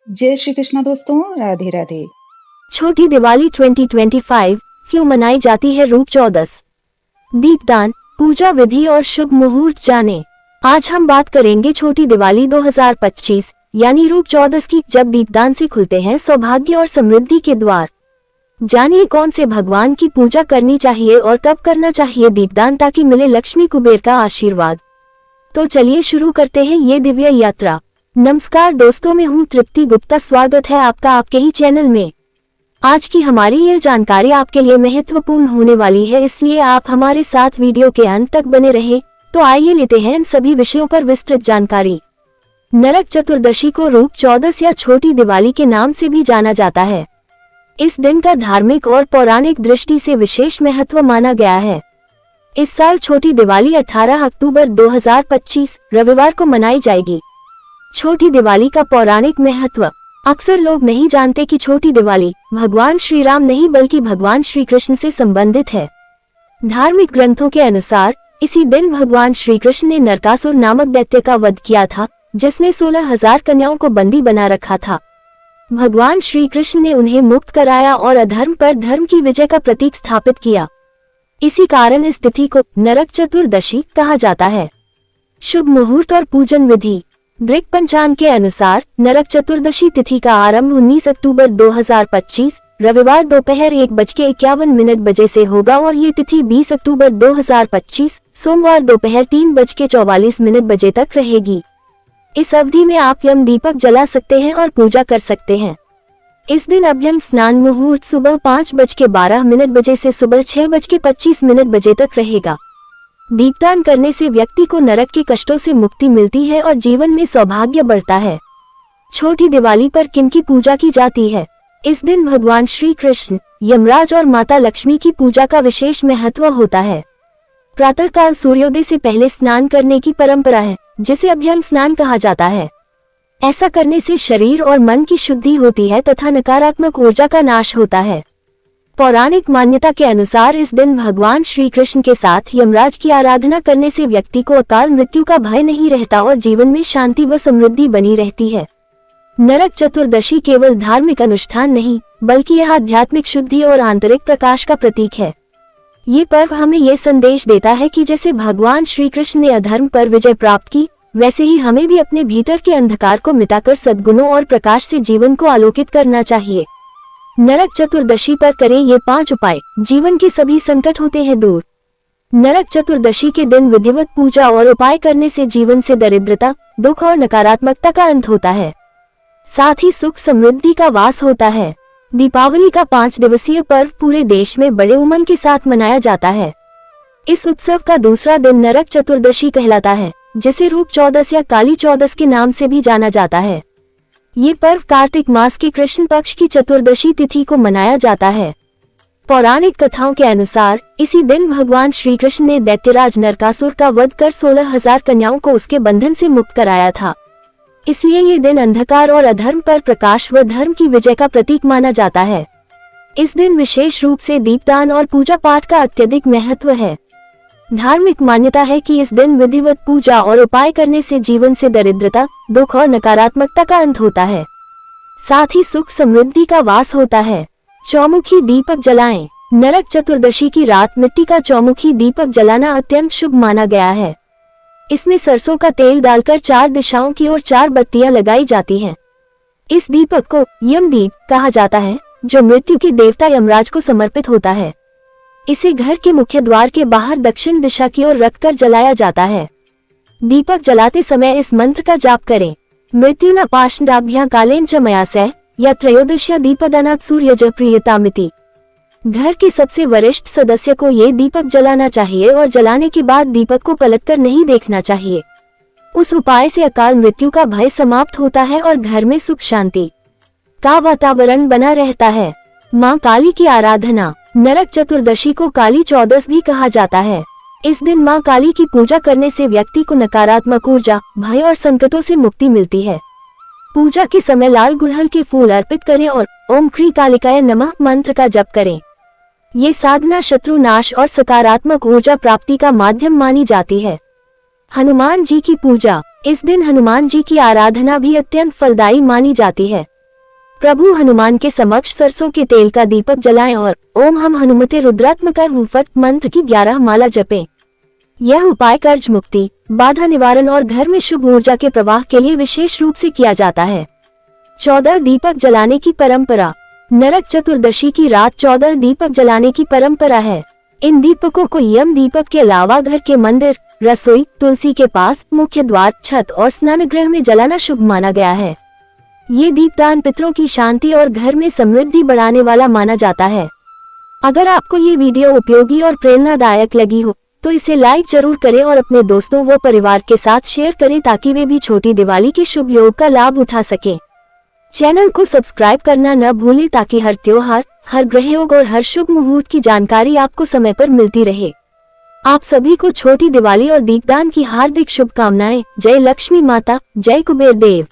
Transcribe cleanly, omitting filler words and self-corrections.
जय श्री कृष्णा दोस्तों, राधे राधे। छोटी दिवाली 2025 क्यों मनाई जाती है? रूप चौदस, दीपदान, पूजा विधि और शुभ मुहूर्त जाने। आज हम बात करेंगे छोटी दिवाली 2025 यानी रूप चौदस की, जब दीपदान से खुलते हैं सौभाग्य और समृद्धि के द्वार। जानिए कौन से भगवान की पूजा करनी चाहिए और कब करना चाहिए दीपदान, ताकि मिले लक्ष्मी कुबेर का आशीर्वाद। तो चलिए शुरू करते हैं ये दिव्य यात्रा। नमस्कार दोस्तों, मैं हूँ तृप्ति गुप्ता। स्वागत है आपका आपके ही चैनल में। आज की हमारी यह जानकारी आपके लिए महत्वपूर्ण होने वाली है, इसलिए आप हमारे साथ वीडियो के अंत तक बने रहें। तो आइए लेते हैं इन सभी विषयों पर विस्तृत जानकारी। नरक चतुर्दशी को रूप चौदस या छोटी दिवाली के नाम से भी जाना जाता है। इस दिन का धार्मिक और पौराणिक दृष्टि से विशेष महत्व माना गया है। इस साल छोटी दिवाली 18 अक्टूबर 2025 रविवार को मनाई जाएगी। छोटी दिवाली का पौराणिक महत्व। अक्सर लोग नहीं जानते कि छोटी दिवाली भगवान श्री राम नहीं बल्कि भगवान श्री कृष्ण से संबंधित है। धार्मिक ग्रंथों के अनुसार इसी दिन भगवान श्री कृष्ण ने नरकासुर नामक दैत्य का वध किया था, जिसने 16,000 कन्याओं को बंदी बना रखा था। भगवान श्री कृष्ण ने उन्हें मुक्त कराया और अधर्म पर धर्म की विजय का प्रतीक स्थापित किया। इसी कारण इस तिथि को नरक चतुर्दशी कहा जाता है। शुभ मुहूर्त और पूजन विधि। ग्रीक पंचांग के अनुसार नरक चतुर्दशी तिथि का आरंभ 19 अक्टूबर 2025 रविवार दोपहर 1:51 बजे से होगा और ये तिथि 20 अक्टूबर 2025 सोमवार दोपहर 3:44 बजे तक रहेगी। इस अवधि में आप यम दीपक जला सकते हैं और पूजा कर सकते हैं। इस दिन अभ्यंग स्नान मुहूर्त सुबह 5:12 बजे से सुबह 6:25 बजे तक रहेगा। दीपदान करने से व्यक्ति को नरक के कष्टों से मुक्ति मिलती है और जीवन में सौभाग्य बढ़ता है। छोटी दिवाली पर किनकी पूजा की जाती है? इस दिन भगवान श्री कृष्ण, यमराज और माता लक्ष्मी की पूजा का विशेष महत्व होता है। प्रातःकाल सूर्योदय से पहले स्नान करने की परंपरा है, जिसे अभ्यंग स्नान कहा जाता है। ऐसा करने से शरीर और मन की शुद्धि होती है तथा नकारात्मक ऊर्जा का नाश होता है। पौराणिक मान्यता के अनुसार इस दिन भगवान श्री कृष्ण के साथ यमराज की आराधना करने से व्यक्ति को अकाल मृत्यु का भय नहीं रहता और जीवन में शांति व समृद्धि बनी रहती है। नरक चतुर्दशी केवल धार्मिक अनुष्ठान नहीं, बल्कि यह आध्यात्मिक शुद्धि और आंतरिक प्रकाश का प्रतीक है। ये पर्व हमें ये संदेश देता है कि जैसे भगवान श्री कृष्ण ने अधर्म पर विजय प्राप्त की, वैसे ही हमें भी अपने भीतर के अंधकार को मिटाकर सद्गुणों और प्रकाश से जीवन को आलोकित करना चाहिए। नरक चतुर्दशी पर करें ये 5 उपाय, जीवन के सभी संकट होते हैं दूर। नरक चतुर्दशी के दिन विधिवत पूजा और उपाय करने से जीवन से दरिद्रता, दुख और नकारात्मकता का अंत होता है। साथ ही सुख समृद्धि का वास होता है। दीपावली का 5 दिवसीय पर्व पूरे देश में बड़े उमंग के साथ मनाया जाता है। इस उत्सव का दूसरा दिन नरक चतुर्दशी कहलाता है, जिसे रूप चौदस या काली चौदस के नाम से भी जाना जाता है। ये पर्व कार्तिक मास के कृष्ण पक्ष की चतुर्दशी तिथि को मनाया जाता है। पौराणिक कथाओं के अनुसार इसी दिन भगवान श्री कृष्ण ने दैत्यराज नरकासुर का वध कर 16,000 कन्याओं को उसके बंधन से मुक्त कराया था। इसलिए ये दिन अंधकार और अधर्म पर प्रकाश व धर्म की विजय का प्रतीक माना जाता है। इस दिन विशेष रूप से दीपदान और पूजा पाठ का अत्यधिक महत्व है। धार्मिक मान्यता है कि इस दिन विधिवत पूजा और उपाय करने से जीवन से दरिद्रता, दुख और नकारात्मकता का अंत होता है। साथ ही सुख समृद्धि का वास होता है। चौमुखी दीपक जलाएं। नरक चतुर्दशी की रात मिट्टी का चौमुखी दीपक जलाना अत्यंत शुभ माना गया है। इसमें सरसों का तेल डालकर 4 दिशाओं की ओर 4 बत्तियां लगाई जाती हैं। इस दीपक को यमदीप कहा जाता है, जो मृत्यु के देवता यमराज को समर्पित होता है। इसे घर के मुख्य द्वार के बाहर दक्षिण दिशा की ओर रखकर जलाया जाता है। दीपक जलाते समय इस मंत्र का जाप करें। मृत्युना पाषंडाभ्यां कालेन च मयासै या त्रयोदश्या दीपदानात् सूर्यज प्रियतामिति। घर के सबसे वरिष्ठ सदस्य को ये दीपक जलाना चाहिए और जलाने के बाद दीपक को पलटकर नहीं देखना चाहिए। उस उपाय से अकाल मृत्यु का भय समाप्त होता है और घर में सुख शांति का वातावरण बना रहता है। माँ काली की आराधना। नरक चतुर्दशी को काली चौदस भी कहा जाता है। इस दिन माँ काली की पूजा करने से व्यक्ति को नकारात्मक ऊर्जा, भय और संकटों से मुक्ति मिलती है। पूजा के समय लाल गुड़हल के फूल अर्पित करें और ओम क्री कालिकाय नमः मंत्र का जप करें। ये साधना शत्रु नाश और सकारात्मक ऊर्जा प्राप्ति का माध्यम मानी जाती है। हनुमान जी की पूजा। इस दिन हनुमान जी की आराधना भी अत्यंत फलदायी मानी जाती है। प्रभु हनुमान के समक्ष सरसों के तेल का दीपक जलाएं और ओम हम हनुमते रुद्रात्मक हुफट मंत्र की 11 माला जपें। यह उपाय कर्ज मुक्ति, बाधा निवारण और घर में शुभ ऊर्जा के प्रवाह के लिए विशेष रूप से किया जाता है। 14 दीपक जलाने की परंपरा। नरक चतुर्दशी की रात 14 दीपक जलाने की परंपरा है। इन दीपकों को यम दीपक के अलावा घर के मंदिर, रसोई, तुलसी के पास, मुख्य द्वार, छत और स्नानगृह में जलाना शुभ माना गया है। ये दीपदान पितरों की शांति और घर में समृद्धि बढ़ाने वाला माना जाता है। अगर आपको ये वीडियो उपयोगी और प्रेरणादायक लगी हो तो इसे लाइक जरूर करें और अपने दोस्तों व परिवार के साथ शेयर करें ताकि वे भी छोटी दिवाली के शुभ योग का लाभ उठा सकें। चैनल को सब्सक्राइब करना न भूलें ताकि हर त्योहार, हर ग्रह योग और हर शुभ मुहूर्त की जानकारी आपको समय पर मिलती रहे। आप सभी को छोटी दिवाली और दीपदान की हार्दिक शुभकामनाएं। जय लक्ष्मी माता, जय कुबेर देव।